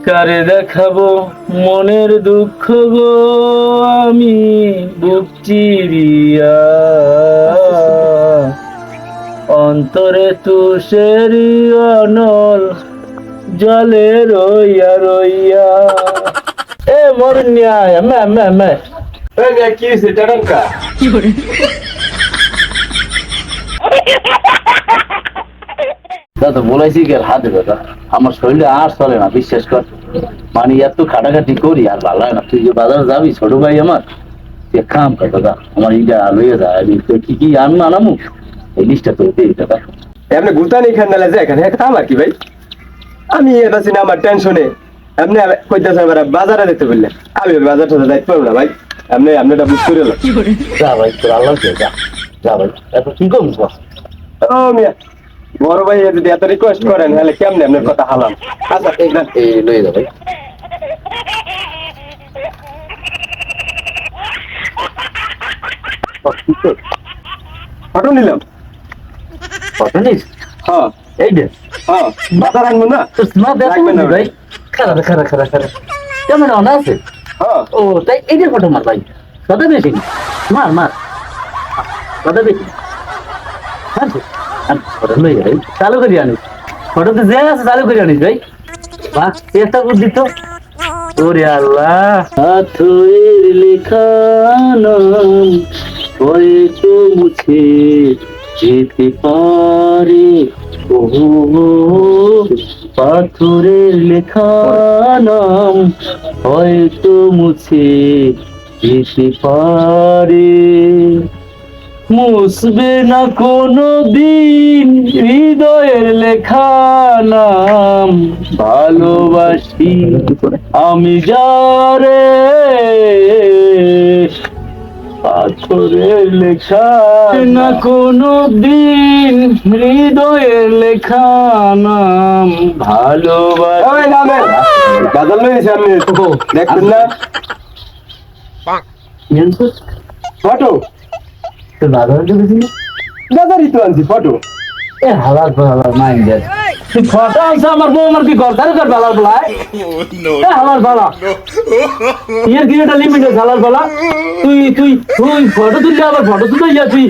কারে দেখাবো মনের দুঃখ গো আমি বুক চিরিয়া অন্তরে তুষেরি অনল জলে রইয়া রইয়া এ মরুনিয়া মে মে মে কি হয়েছে টাকা দাদা বলাইছি কি আর হাতে দাদা আমার শরীরে আর চলে না বিশ্বাস কর মানে এত খাটাখাটি করি আর ভালো হয় না তুই যে বাজারে যাবি ছোট ভাই আমার তুই কাম কর দাদা আমার ইটা লইয়া যায় আমি তো কি কি আনামু এই লিস্টটা তো দিই দাদা এমনি গুলতানি খান নালে যায় এখানে একটা আমার কি ভাই আমি এটা না আমার টেনশনে এমনি কইতাছে আমার বাজারে যেতে বললে আমি বাজারটা যাইতে পারবো না ভাই এমনি এটা বুঝ করে যা ভাই তোর আল্লাহ যা যা ভাই এত কি করবি ও মিয়া বড় ভাই যদি এত রিকোয়েস্ট করেন তাহলে কেমনে আপনার কথা হালাম আচ্ছা ঠিক না এই লইয়া যা ভাই ফটো নিলাম ফটো নিস হ্যাঁ এই যে হ্যাঁ বাজার আনবো না তোর না দেখো না ভাই খারাপ খারাপ খারাপ খারাপ কেমন অনা আছে হ্যাঁ ও তাই এই যে ফটো মার ভাই কথা বেশি মার মার কথা বেশি ফটো লই ভাই চালু করি আনিস ফটোতে যে আছে চালু করে আনিস ভাই বাহ একটা বুদ্ধি তো ওরে আল্লাহ হাতের লেখা নাম হয়তো মুছে যেতে পারে ওহো পাথরের লেখা নাম হয়তো মুছে যেতে পারে মুছবে না কোনো দিন হৃদয়ের লেখা নাম ভালোবাসি আমি যারে পাথরের লেখা না কোনো দিন হৃদয়ের লেখা নাম ভালোবাসি বাজার লইছি আমি দেখছেন না ফটো বাজারে ঢুকেছিলি বাজারই তো আনছি ফটো এ হালাল হালাল মাইন্ড দেয় তুই ফটো আনছে আমার বউ আমার কি কর তার হালাল বলা এ হালাল বলা ইয়ার কি একটা লিমিট আছে হালাল বলা তুই তুই তুই ফটো তুললে আবার ফটো তুলে যা তুই